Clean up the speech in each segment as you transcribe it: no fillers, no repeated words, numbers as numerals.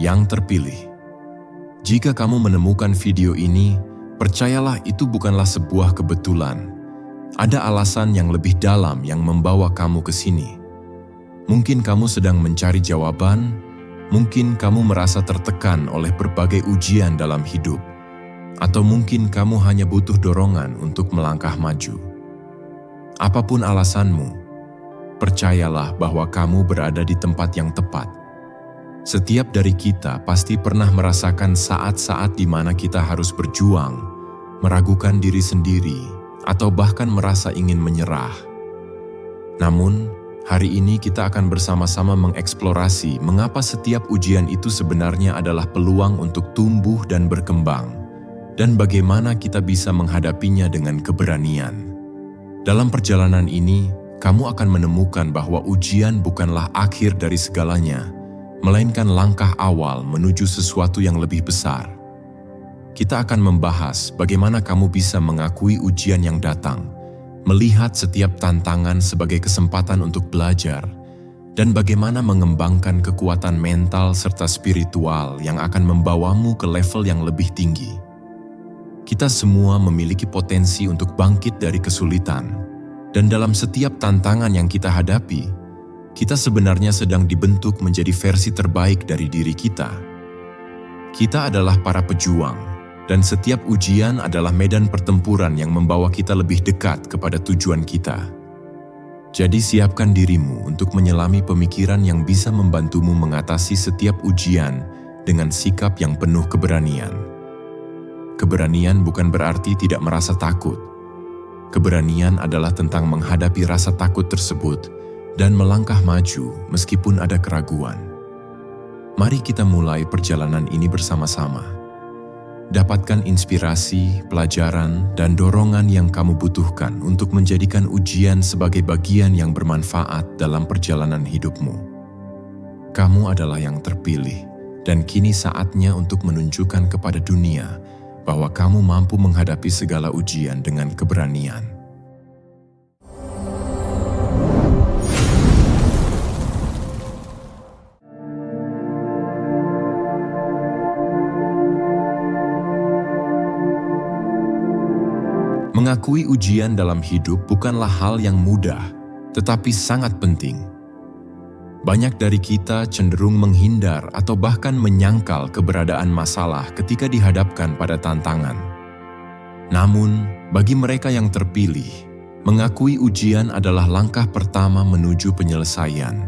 yang terpilih. Jika kamu menemukan video ini, percayalah itu bukanlah sebuah kebetulan. Ada alasan yang lebih dalam yang membawa kamu ke sini. Mungkin kamu sedang mencari jawaban, mungkin kamu merasa tertekan oleh berbagai ujian dalam hidup, atau mungkin kamu hanya butuh dorongan untuk melangkah maju. Apapun alasanmu, percayalah bahwa kamu berada di tempat yang tepat. Setiap dari kita pasti pernah merasakan saat-saat di mana kita harus berjuang, meragukan diri sendiri, atau bahkan merasa ingin menyerah. Namun, hari ini kita akan bersama-sama mengeksplorasi mengapa setiap ujian itu sebenarnya adalah peluang untuk tumbuh dan berkembang, dan bagaimana kita bisa menghadapinya dengan keberanian. Dalam perjalanan ini, kamu akan menemukan bahwa ujian bukanlah akhir dari segalanya, melainkan langkah awal menuju sesuatu yang lebih besar. Kita akan membahas bagaimana kamu bisa mengakui ujian yang datang, melihat setiap tantangan sebagai kesempatan untuk belajar, dan bagaimana mengembangkan kekuatan mental serta spiritual yang akan membawamu ke level yang lebih tinggi. Kita semua memiliki potensi untuk bangkit dari kesulitan, dan dalam setiap tantangan yang kita hadapi, kita sebenarnya sedang dibentuk menjadi versi terbaik dari diri kita. Kita adalah para pejuang, dan setiap ujian adalah medan pertempuran yang membawa kita lebih dekat kepada tujuan kita. Jadi siapkan dirimu untuk menyelami pemikiran yang bisa membantumu mengatasi setiap ujian dengan sikap yang penuh keberanian. Keberanian bukan berarti tidak merasa takut. Keberanian adalah tentang menghadapi rasa takut tersebut dan melangkah maju meskipun ada keraguan. Mari kita mulai perjalanan ini bersama-sama. Dapatkan inspirasi, pelajaran, dan dorongan yang kamu butuhkan untuk menjadikan ujian sebagai bagian yang bermanfaat dalam perjalanan hidupmu. Kamu adalah yang terpilih, dan kini saatnya untuk menunjukkan kepada dunia bahwa kamu mampu menghadapi segala ujian dengan keberanian. Mengakui ujian dalam hidup bukanlah hal yang mudah, tetapi sangat penting. Banyak dari kita cenderung menghindar atau bahkan menyangkal keberadaan masalah ketika dihadapkan pada tantangan. Namun, bagi mereka yang terpilih, mengakui ujian adalah langkah pertama menuju penyelesaian.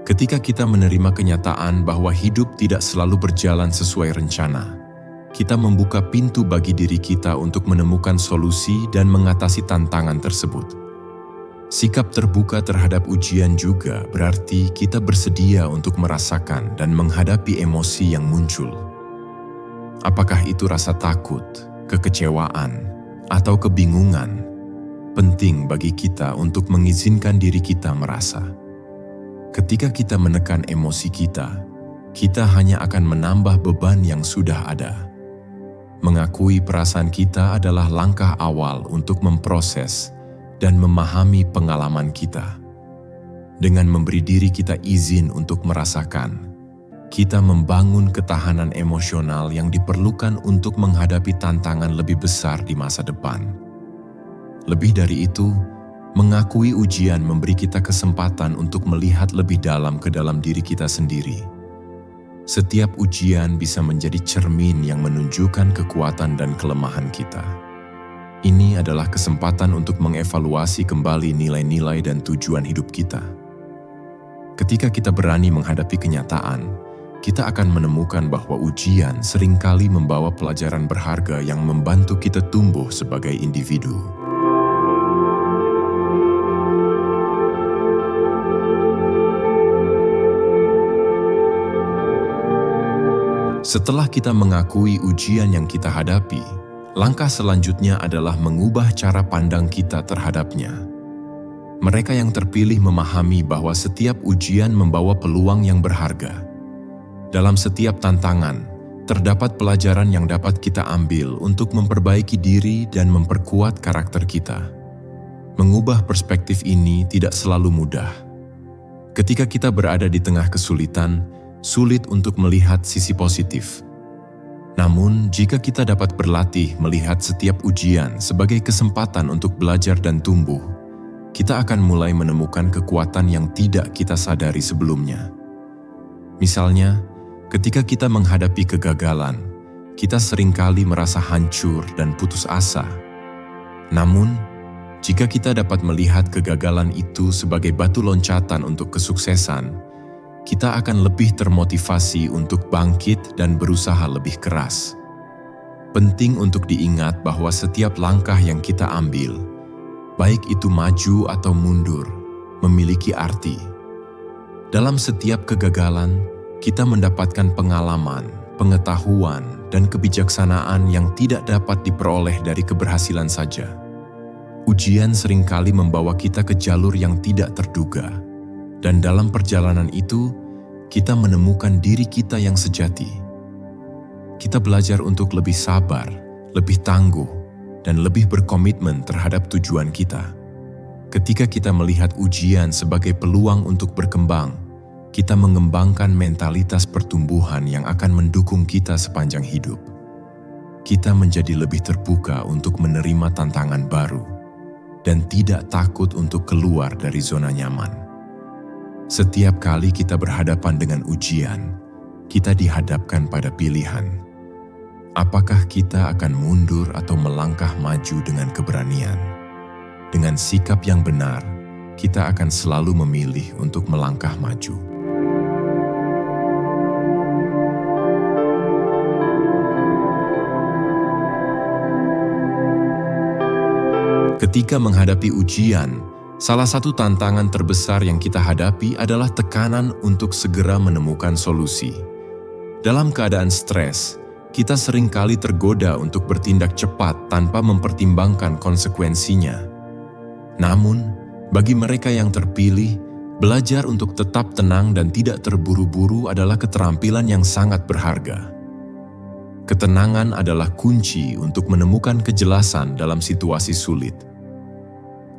Ketika kita menerima kenyataan bahwa hidup tidak selalu berjalan sesuai rencana, kita membuka pintu bagi diri kita untuk menemukan solusi dan mengatasi tantangan tersebut. Sikap terbuka terhadap ujian juga berarti kita bersedia untuk merasakan dan menghadapi emosi yang muncul. Apakah itu rasa takut, kekecewaan, atau kebingungan? Penting bagi kita untuk mengizinkan diri kita merasa. Ketika kita menekan emosi kita hanya akan menambah beban yang sudah ada. Mengakui perasaan kita adalah langkah awal untuk memproses dan memahami pengalaman kita. Dengan memberi diri kita izin untuk merasakan, kita membangun ketahanan emosional yang diperlukan untuk menghadapi tantangan lebih besar di masa depan. Lebih dari itu, mengakui ujian memberi kita kesempatan untuk melihat lebih dalam ke dalam diri kita sendiri. Setiap ujian bisa menjadi cermin yang menunjukkan kekuatan dan kelemahan kita. Ini adalah kesempatan untuk mengevaluasi kembali nilai-nilai dan tujuan hidup kita. Ketika kita berani menghadapi kenyataan, kita akan menemukan bahwa ujian seringkali membawa pelajaran berharga yang membantu kita tumbuh sebagai individu. Setelah kita mengakui ujian yang kita hadapi, langkah selanjutnya adalah mengubah cara pandang kita terhadapnya. Mereka yang terpilih memahami bahwa setiap ujian membawa peluang yang berharga. Dalam setiap tantangan, terdapat pelajaran yang dapat kita ambil untuk memperbaiki diri dan memperkuat karakter kita. Mengubah perspektif ini tidak selalu mudah. Ketika kita berada di tengah kesulitan, sulit untuk melihat sisi positif. Namun, jika kita dapat berlatih melihat setiap ujian sebagai kesempatan untuk belajar dan tumbuh, kita akan mulai menemukan kekuatan yang tidak kita sadari sebelumnya. Misalnya, ketika kita menghadapi kegagalan, kita seringkali merasa hancur dan putus asa. Namun, jika kita dapat melihat kegagalan itu sebagai batu loncatan untuk kesuksesan, kita akan lebih termotivasi untuk bangkit dan berusaha lebih keras. Penting untuk diingat bahwa setiap langkah yang kita ambil, baik itu maju atau mundur, memiliki arti. Dalam setiap kegagalan, kita mendapatkan pengalaman, pengetahuan, dan kebijaksanaan yang tidak dapat diperoleh dari keberhasilan saja. Ujian seringkali membawa kita ke jalur yang tidak terduga. Dan dalam perjalanan itu, kita menemukan diri kita yang sejati. Kita belajar untuk lebih sabar, lebih tangguh, dan lebih berkomitmen terhadap tujuan kita. Ketika kita melihat ujian sebagai peluang untuk berkembang, kita mengembangkan mentalitas pertumbuhan yang akan mendukung kita sepanjang hidup. Kita menjadi lebih terbuka untuk menerima tantangan baru, dan tidak takut untuk keluar dari zona nyaman. Setiap kali kita berhadapan dengan ujian, kita dihadapkan pada pilihan. Apakah kita akan mundur atau melangkah maju dengan keberanian? Dengan sikap yang benar, kita akan selalu memilih untuk melangkah maju. Ketika menghadapi ujian, salah satu tantangan terbesar yang kita hadapi adalah tekanan untuk segera menemukan solusi. Dalam keadaan stres, kita seringkali tergoda untuk bertindak cepat tanpa mempertimbangkan konsekuensinya. Namun, bagi mereka yang terpilih, belajar untuk tetap tenang dan tidak terburu-buru adalah keterampilan yang sangat berharga. Ketenangan adalah kunci untuk menemukan kejelasan dalam situasi sulit.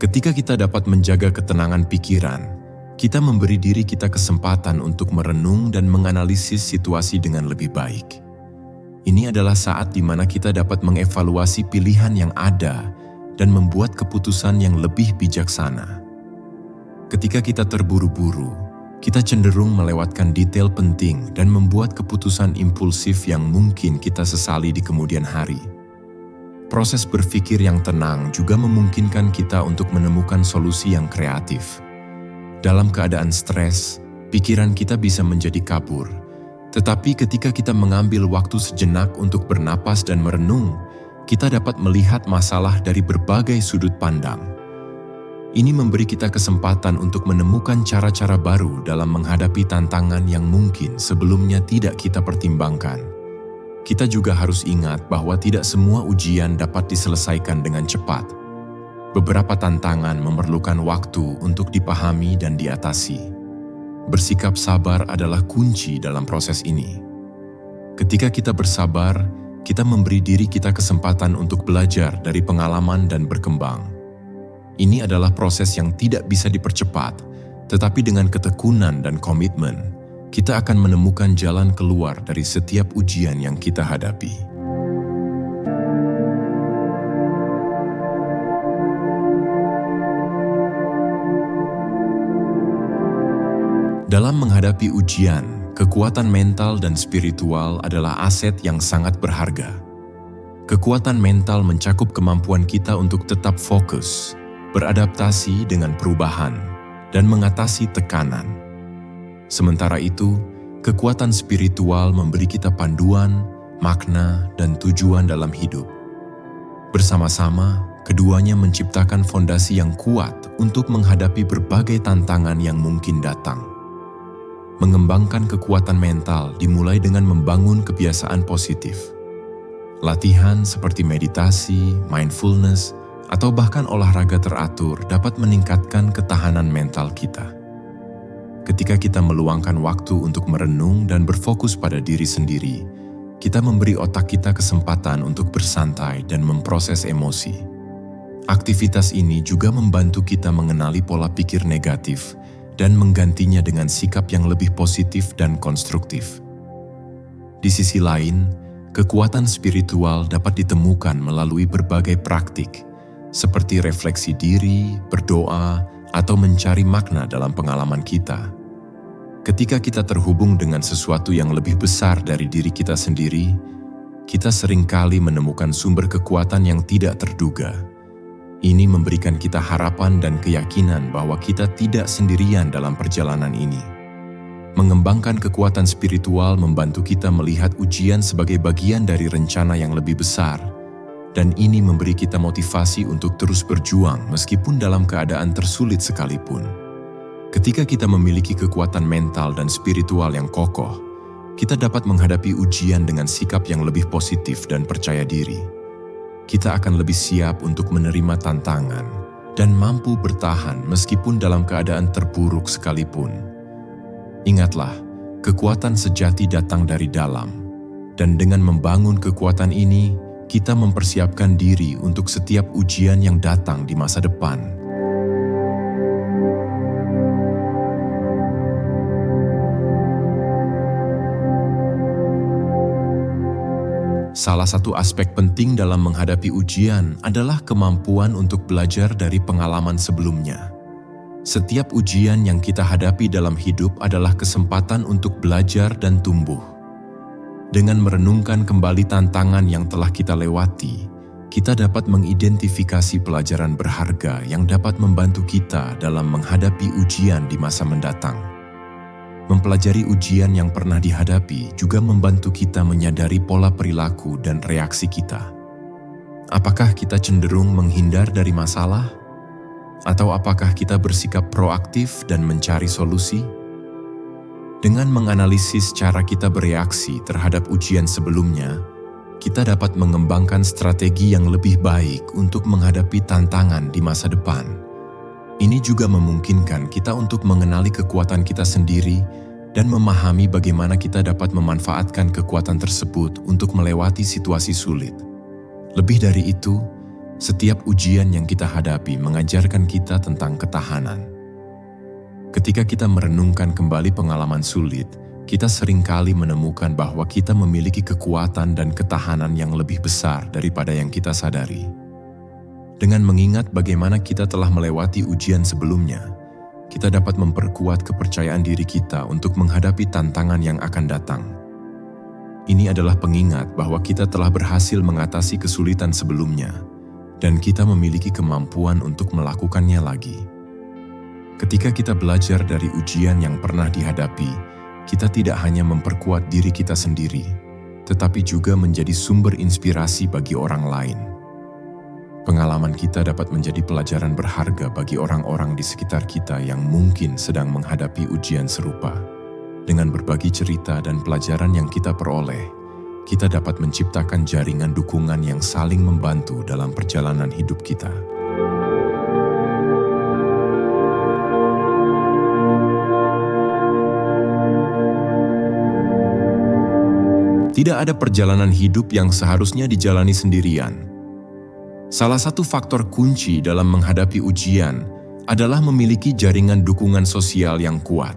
Ketika kita dapat menjaga ketenangan pikiran, kita memberi diri kita kesempatan untuk merenung dan menganalisis situasi dengan lebih baik. Ini adalah saat di mana kita dapat mengevaluasi pilihan yang ada dan membuat keputusan yang lebih bijaksana. Ketika kita terburu-buru, kita cenderung melewatkan detail penting dan membuat keputusan impulsif yang mungkin kita sesali di kemudian hari. Proses berpikir yang tenang juga memungkinkan kita untuk menemukan solusi yang kreatif. Dalam keadaan stres, pikiran kita bisa menjadi kabur. Tetapi ketika kita mengambil waktu sejenak untuk bernapas dan merenung, kita dapat melihat masalah dari berbagai sudut pandang. Ini memberi kita kesempatan untuk menemukan cara-cara baru dalam menghadapi tantangan yang mungkin sebelumnya tidak kita pertimbangkan. Kita juga harus ingat bahwa tidak semua ujian dapat diselesaikan dengan cepat. Beberapa tantangan memerlukan waktu untuk dipahami dan diatasi. Bersikap sabar adalah kunci dalam proses ini. Ketika kita bersabar, kita memberi diri kita kesempatan untuk belajar dari pengalaman dan berkembang. Ini adalah proses yang tidak bisa dipercepat, tetapi dengan ketekunan dan komitmen, kita akan menemukan jalan keluar dari setiap ujian yang kita hadapi. Dalam menghadapi ujian, kekuatan mental dan spiritual adalah aset yang sangat berharga. Kekuatan mental mencakup kemampuan kita untuk tetap fokus, beradaptasi dengan perubahan, dan mengatasi tekanan. Sementara itu, kekuatan spiritual memberi kita panduan, makna, dan tujuan dalam hidup. Bersama-sama, keduanya menciptakan fondasi yang kuat untuk menghadapi berbagai tantangan yang mungkin datang. Mengembangkan kekuatan mental dimulai dengan membangun kebiasaan positif. Latihan seperti meditasi, mindfulness, atau bahkan olahraga teratur dapat meningkatkan ketahanan mental kita. Ketika kita meluangkan waktu untuk merenung dan berfokus pada diri sendiri, kita memberi otak kita kesempatan untuk bersantai dan memproses emosi. Aktivitas ini juga membantu kita mengenali pola pikir negatif dan menggantinya dengan sikap yang lebih positif dan konstruktif. Di sisi lain, kekuatan spiritual dapat ditemukan melalui berbagai praktik, seperti refleksi diri, berdoa, atau mencari makna dalam pengalaman kita. Ketika kita terhubung dengan sesuatu yang lebih besar dari diri kita sendiri, kita seringkali menemukan sumber kekuatan yang tidak terduga. Ini memberikan kita harapan dan keyakinan bahwa kita tidak sendirian dalam perjalanan ini. Mengembangkan kekuatan spiritual membantu kita melihat ujian sebagai bagian dari rencana yang lebih besar, dan ini memberi kita motivasi untuk terus berjuang meskipun dalam keadaan tersulit sekalipun. Ketika kita memiliki kekuatan mental dan spiritual yang kokoh, kita dapat menghadapi ujian dengan sikap yang lebih positif dan percaya diri. Kita akan lebih siap untuk menerima tantangan dan mampu bertahan meskipun dalam keadaan terburuk sekalipun. Ingatlah, kekuatan sejati datang dari dalam, dan dengan membangun kekuatan ini, kita mempersiapkan diri untuk setiap ujian yang datang di masa depan. Salah satu aspek penting dalam menghadapi ujian adalah kemampuan untuk belajar dari pengalaman sebelumnya. Setiap ujian yang kita hadapi dalam hidup adalah kesempatan untuk belajar dan tumbuh. Dengan merenungkan kembali tantangan yang telah kita lewati, kita dapat mengidentifikasi pelajaran berharga yang dapat membantu kita dalam menghadapi ujian di masa mendatang. Mempelajari ujian yang pernah dihadapi juga membantu kita menyadari pola perilaku dan reaksi kita. Apakah kita cenderung menghindar dari masalah? Atau apakah kita bersikap proaktif dan mencari solusi? Dengan menganalisis cara kita bereaksi terhadap ujian sebelumnya, kita dapat mengembangkan strategi yang lebih baik untuk menghadapi tantangan di masa depan. Ini juga memungkinkan kita untuk mengenali kekuatan kita sendiri dan memahami bagaimana kita dapat memanfaatkan kekuatan tersebut untuk melewati situasi sulit. Lebih dari itu, setiap ujian yang kita hadapi mengajarkan kita tentang ketahanan. Ketika kita merenungkan kembali pengalaman sulit, kita seringkali menemukan bahwa kita memiliki kekuatan dan ketahanan yang lebih besar daripada yang kita sadari. Dengan mengingat bagaimana kita telah melewati ujian sebelumnya, kita dapat memperkuat kepercayaan diri kita untuk menghadapi tantangan yang akan datang. Ini adalah pengingat bahwa kita telah berhasil mengatasi kesulitan sebelumnya, dan kita memiliki kemampuan untuk melakukannya lagi. Ketika kita belajar dari ujian yang pernah dihadapi, kita tidak hanya memperkuat diri kita sendiri, tetapi juga menjadi sumber inspirasi bagi orang lain. Pengalaman kita dapat menjadi pelajaran berharga bagi orang-orang di sekitar kita yang mungkin sedang menghadapi ujian serupa. Dengan berbagi cerita dan pelajaran yang kita peroleh, kita dapat menciptakan jaringan dukungan yang saling membantu dalam perjalanan hidup kita. Tidak ada perjalanan hidup yang seharusnya dijalani sendirian. Salah satu faktor kunci dalam menghadapi ujian adalah memiliki jaringan dukungan sosial yang kuat.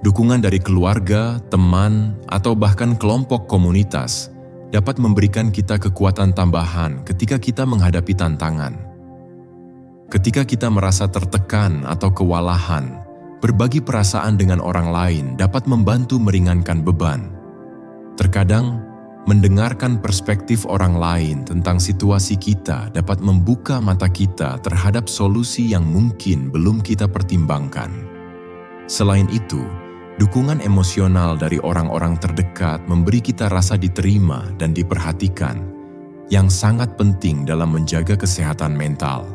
Dukungan dari keluarga, teman, atau bahkan kelompok komunitas dapat memberikan kita kekuatan tambahan ketika kita menghadapi tantangan. Ketika kita merasa tertekan atau kewalahan, berbagi perasaan dengan orang lain dapat membantu meringankan beban. Terkadang, mendengarkan perspektif orang lain tentang situasi kita dapat membuka mata kita terhadap solusi yang mungkin belum kita pertimbangkan. Selain itu, dukungan emosional dari orang-orang terdekat memberi kita rasa diterima dan diperhatikan, yang sangat penting dalam menjaga kesehatan mental.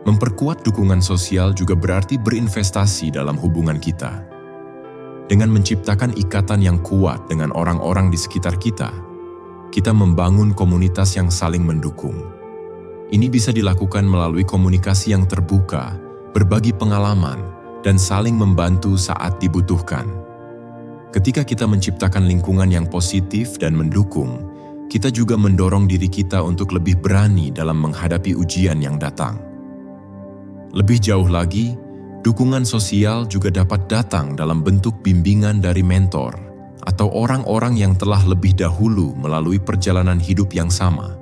Memperkuat dukungan sosial juga berarti berinvestasi dalam hubungan kita. Dengan menciptakan ikatan yang kuat dengan orang-orang di sekitar kita, kita membangun komunitas yang saling mendukung. Ini bisa dilakukan melalui komunikasi yang terbuka, berbagi pengalaman, dan saling membantu saat dibutuhkan. Ketika kita menciptakan lingkungan yang positif dan mendukung, kita juga mendorong diri kita untuk lebih berani dalam menghadapi ujian yang datang. Lebih jauh lagi, Dukungan sosial juga dapat datang dalam bentuk bimbingan dari mentor atau orang-orang yang telah lebih dahulu melalui perjalanan hidup yang sama.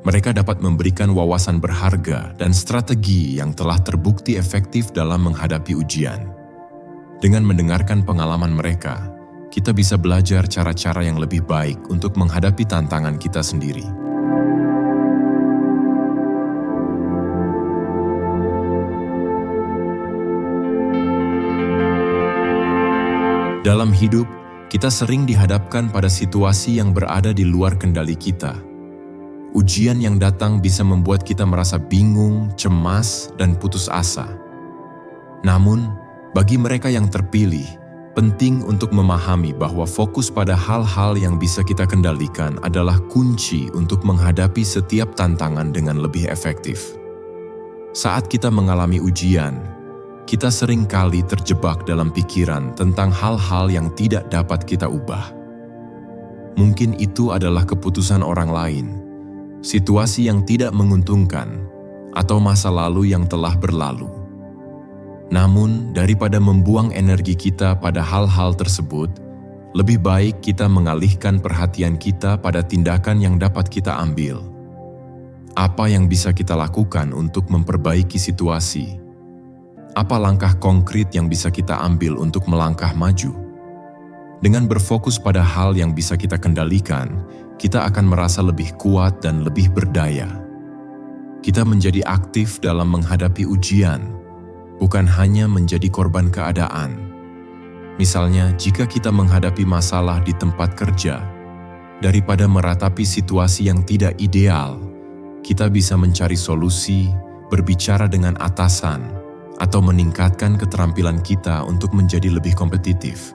Mereka dapat memberikan wawasan berharga dan strategi yang telah terbukti efektif dalam menghadapi ujian. Dengan mendengarkan pengalaman mereka, kita bisa belajar cara-cara yang lebih baik untuk menghadapi tantangan kita sendiri. Dalam hidup, kita sering dihadapkan pada situasi yang berada di luar kendali kita. Ujian yang datang bisa membuat kita merasa bingung, cemas, dan putus asa. Namun, bagi mereka yang terpilih, penting untuk memahami bahwa fokus pada hal-hal yang bisa kita kendalikan adalah kunci untuk menghadapi setiap tantangan dengan lebih efektif. Saat kita mengalami ujian, kita sering kali terjebak dalam pikiran tentang hal-hal yang tidak dapat kita ubah. Mungkin itu adalah keputusan orang lain, situasi yang tidak menguntungkan, atau masa lalu yang telah berlalu. Namun, daripada membuang energi kita pada hal-hal tersebut, lebih baik kita mengalihkan perhatian kita pada tindakan yang dapat kita ambil. Apa yang bisa kita lakukan untuk memperbaiki situasi? Apa langkah konkret yang bisa kita ambil untuk melangkah maju? Dengan berfokus pada hal yang bisa kita kendalikan, kita akan merasa lebih kuat dan lebih berdaya. Kita menjadi aktif dalam menghadapi ujian, bukan hanya menjadi korban keadaan. Misalnya, jika kita menghadapi masalah di tempat kerja, daripada meratapi situasi yang tidak ideal, kita bisa mencari solusi, berbicara dengan atasan, atau meningkatkan keterampilan kita untuk menjadi lebih kompetitif.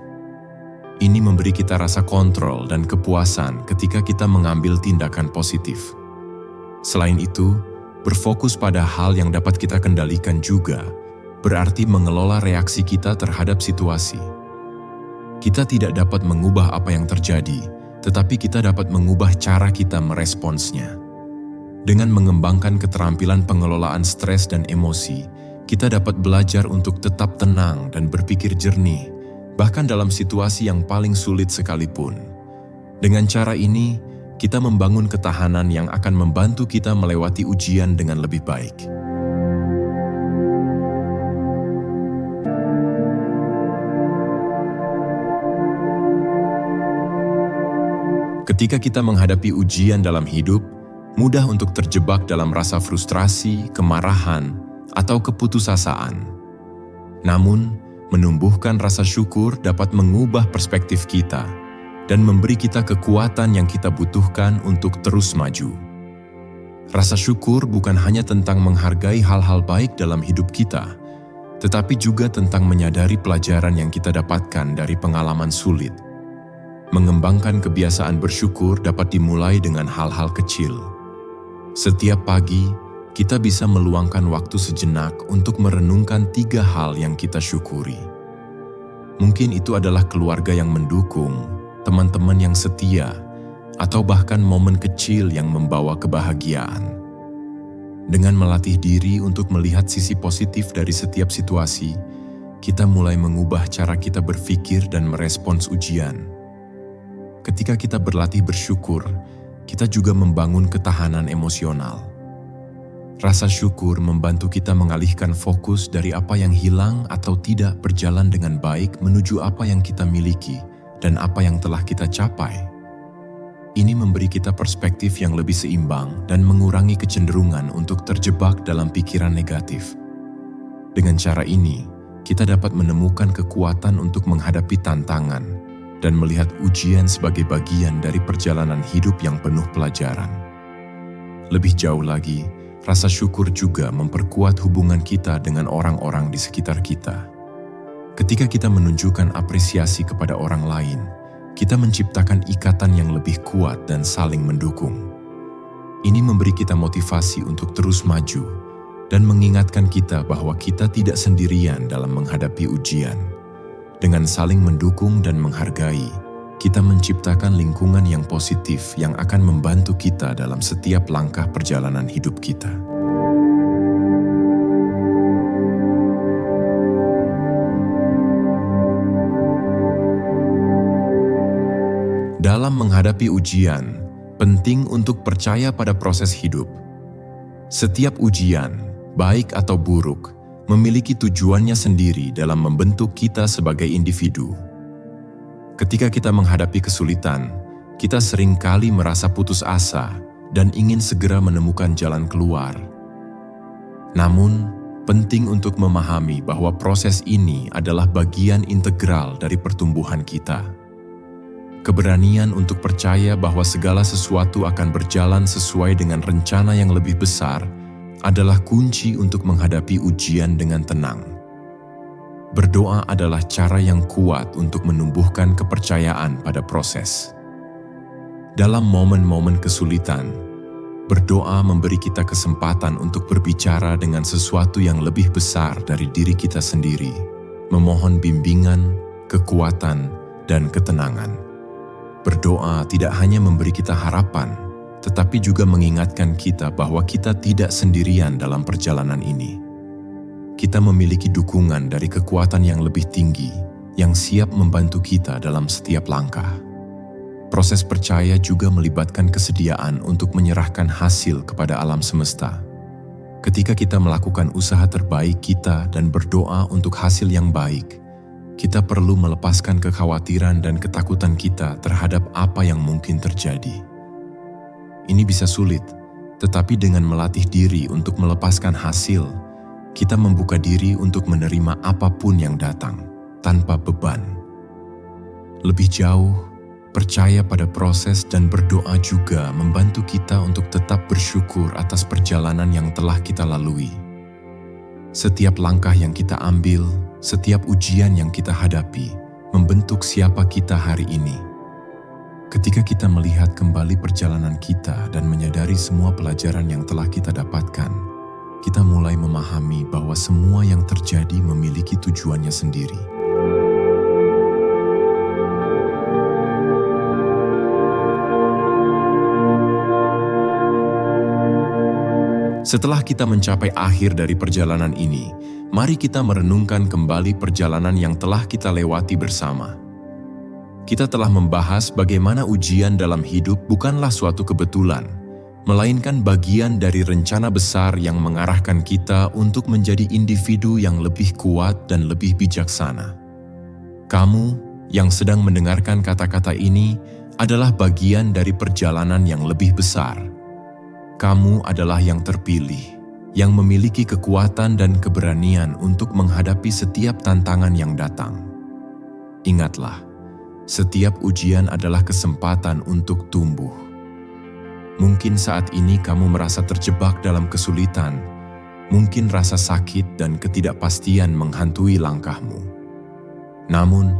Ini memberi kita rasa kontrol dan kepuasan ketika kita mengambil tindakan positif. Selain itu, berfokus pada hal yang dapat kita kendalikan juga berarti mengelola reaksi kita terhadap situasi. Kita tidak dapat mengubah apa yang terjadi, tetapi kita dapat mengubah cara kita meresponsnya. Dengan mengembangkan keterampilan pengelolaan stres dan emosi, kita dapat belajar untuk tetap tenang dan berpikir jernih, bahkan dalam situasi yang paling sulit sekalipun. Dengan cara ini, kita membangun ketahanan yang akan membantu kita melewati ujian dengan lebih baik. Ketika kita menghadapi ujian dalam hidup, mudah untuk terjebak dalam rasa frustrasi, kemarahan, atau keputusasaan. Namun, menumbuhkan rasa syukur dapat mengubah perspektif kita dan memberi kita kekuatan yang kita butuhkan untuk terus maju. Rasa syukur bukan hanya tentang menghargai hal-hal baik dalam hidup kita, tetapi juga tentang menyadari pelajaran yang kita dapatkan dari pengalaman sulit. Mengembangkan kebiasaan bersyukur dapat dimulai dengan hal-hal kecil. Setiap pagi, kita bisa meluangkan waktu sejenak untuk merenungkan 3 hal yang kita syukuri. Mungkin itu adalah keluarga yang mendukung, teman-teman yang setia, atau bahkan momen kecil yang membawa kebahagiaan. Dengan melatih diri untuk melihat sisi positif dari setiap situasi, kita mulai mengubah cara kita berpikir dan merespons ujian. Ketika kita berlatih bersyukur, kita juga membangun ketahanan emosional. Rasa syukur membantu kita mengalihkan fokus dari apa yang hilang atau tidak berjalan dengan baik menuju apa yang kita miliki dan apa yang telah kita capai. Ini memberi kita perspektif yang lebih seimbang dan mengurangi kecenderungan untuk terjebak dalam pikiran negatif. Dengan cara ini, kita dapat menemukan kekuatan untuk menghadapi tantangan dan melihat ujian sebagai bagian dari perjalanan hidup yang penuh pelajaran. Lebih jauh lagi, rasa syukur juga memperkuat hubungan kita dengan orang-orang di sekitar kita. Ketika kita menunjukkan apresiasi kepada orang lain, kita menciptakan ikatan yang lebih kuat dan saling mendukung. Ini memberi kita motivasi untuk terus maju dan mengingatkan kita bahwa kita tidak sendirian dalam menghadapi ujian. Dengan saling mendukung dan menghargai, kita menciptakan lingkungan yang positif yang akan membantu kita dalam setiap langkah perjalanan hidup kita. Dalam menghadapi ujian, penting untuk percaya pada proses hidup. Setiap ujian, baik atau buruk, memiliki tujuannya sendiri dalam membentuk kita sebagai individu. Ketika kita menghadapi kesulitan, kita seringkali merasa putus asa dan ingin segera menemukan jalan keluar. Namun, penting untuk memahami bahwa proses ini adalah bagian integral dari pertumbuhan kita. Keberanian untuk percaya bahwa segala sesuatu akan berjalan sesuai dengan rencana yang lebih besar adalah kunci untuk menghadapi ujian dengan tenang. Berdoa adalah cara yang kuat untuk menumbuhkan kepercayaan pada proses. Dalam momen-momen kesulitan, berdoa memberi kita kesempatan untuk berbicara dengan sesuatu yang lebih besar dari diri kita sendiri, memohon bimbingan, kekuatan, dan ketenangan. Berdoa tidak hanya memberi kita harapan, tetapi juga mengingatkan kita bahwa kita tidak sendirian dalam perjalanan ini. Kita memiliki dukungan dari kekuatan yang lebih tinggi, yang siap membantu kita dalam setiap langkah. Proses percaya juga melibatkan kesediaan untuk menyerahkan hasil kepada alam semesta. Ketika kita melakukan usaha terbaik kita dan berdoa untuk hasil yang baik, kita perlu melepaskan kekhawatiran dan ketakutan kita terhadap apa yang mungkin terjadi. Ini bisa sulit, tetapi dengan melatih diri untuk melepaskan hasil, kita membuka diri untuk menerima apapun yang datang, tanpa beban. Lebih jauh, percaya pada proses dan berdoa juga membantu kita untuk tetap bersyukur atas perjalanan yang telah kita lalui. Setiap langkah yang kita ambil, setiap ujian yang kita hadapi, membentuk siapa kita hari ini. Ketika kita melihat kembali perjalanan kita dan menyadari semua pelajaran yang telah kita dapatkan, kita mulai memahami bahwa semua yang terjadi memiliki tujuannya sendiri. Setelah kita mencapai akhir dari perjalanan ini, mari kita merenungkan kembali perjalanan yang telah kita lewati bersama. Kita telah membahas bagaimana ujian dalam hidup bukanlah suatu kebetulan, melainkan bagian dari rencana besar yang mengarahkan kita untuk menjadi individu yang lebih kuat dan lebih bijaksana. Kamu yang sedang mendengarkan kata-kata ini adalah bagian dari perjalanan yang lebih besar. Kamu adalah yang terpilih, yang memiliki kekuatan dan keberanian untuk menghadapi setiap tantangan yang datang. Ingatlah, setiap ujian adalah kesempatan untuk tumbuh. Mungkin saat ini kamu merasa terjebak dalam kesulitan, mungkin rasa sakit dan ketidakpastian menghantui langkahmu. Namun,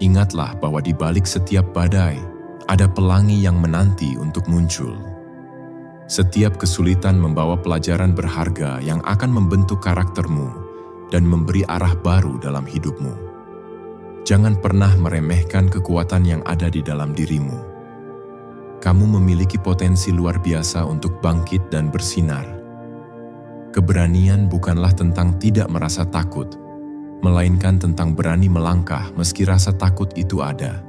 ingatlah bahwa di balik setiap badai, ada pelangi yang menanti untuk muncul. Setiap kesulitan membawa pelajaran berharga yang akan membentuk karaktermu dan memberi arah baru dalam hidupmu. Jangan pernah meremehkan kekuatan yang ada di dalam dirimu. Kamu memiliki potensi luar biasa untuk bangkit dan bersinar. Keberanian bukanlah tentang tidak merasa takut, melainkan tentang berani melangkah meski rasa takut itu ada.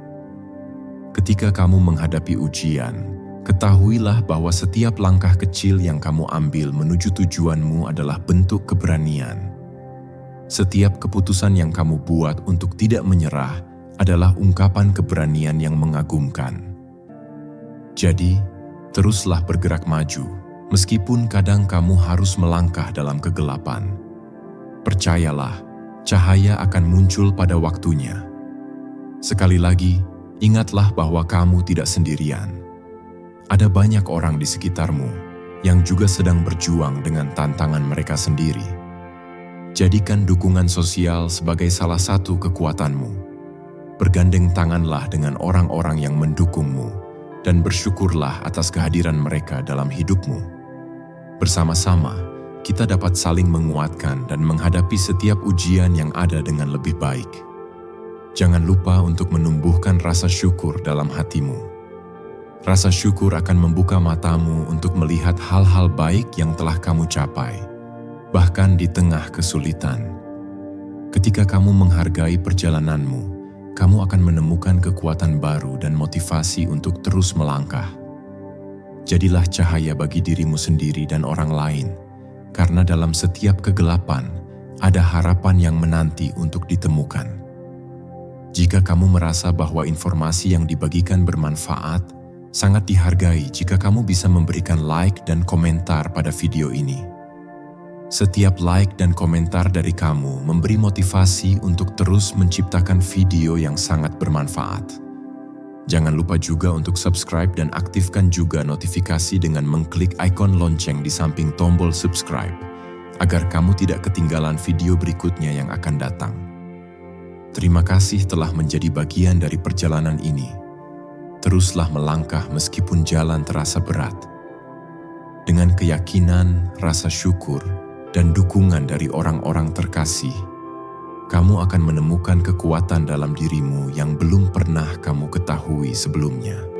Ketika kamu menghadapi ujian, ketahuilah bahwa setiap langkah kecil yang kamu ambil menuju tujuanmu adalah bentuk keberanian. Setiap keputusan yang kamu buat untuk tidak menyerah adalah ungkapan keberanian yang mengagumkan. Jadi, teruslah bergerak maju, meskipun kadang kamu harus melangkah dalam kegelapan. Percayalah, cahaya akan muncul pada waktunya. Sekali lagi, ingatlah bahwa kamu tidak sendirian. Ada banyak orang di sekitarmu yang juga sedang berjuang dengan tantangan mereka sendiri. Jadikan dukungan sosial sebagai salah satu kekuatanmu. Bergandeng tanganlah dengan orang-orang yang mendukungmu dan bersyukurlah atas kehadiran mereka dalam hidupmu. Bersama-sama, kita dapat saling menguatkan dan menghadapi setiap ujian yang ada dengan lebih baik. Jangan lupa untuk menumbuhkan rasa syukur dalam hatimu. Rasa syukur akan membuka matamu untuk melihat hal-hal baik yang telah kamu capai, bahkan di tengah kesulitan. Ketika kamu menghargai perjalananmu, kamu akan menemukan kekuatan baru dan motivasi untuk terus melangkah. Jadilah cahaya bagi dirimu sendiri dan orang lain, karena dalam setiap kegelapan ada harapan yang menanti untuk ditemukan. Jika kamu merasa bahwa informasi yang dibagikan bermanfaat, sangat dihargai jika kamu bisa memberikan like dan komentar pada video ini. Setiap like dan komentar dari kamu memberi motivasi untuk terus menciptakan video yang sangat bermanfaat. Jangan lupa juga untuk subscribe dan aktifkan juga notifikasi dengan mengklik ikon lonceng di samping tombol subscribe, agar kamu tidak ketinggalan video berikutnya yang akan datang. Terima kasih telah menjadi bagian dari perjalanan ini. Teruslah melangkah meskipun jalan terasa berat. Dengan keyakinan, rasa syukur, dan dukungan dari orang-orang terkasih, kamu akan menemukan kekuatan dalam dirimu yang belum pernah kamu ketahui sebelumnya.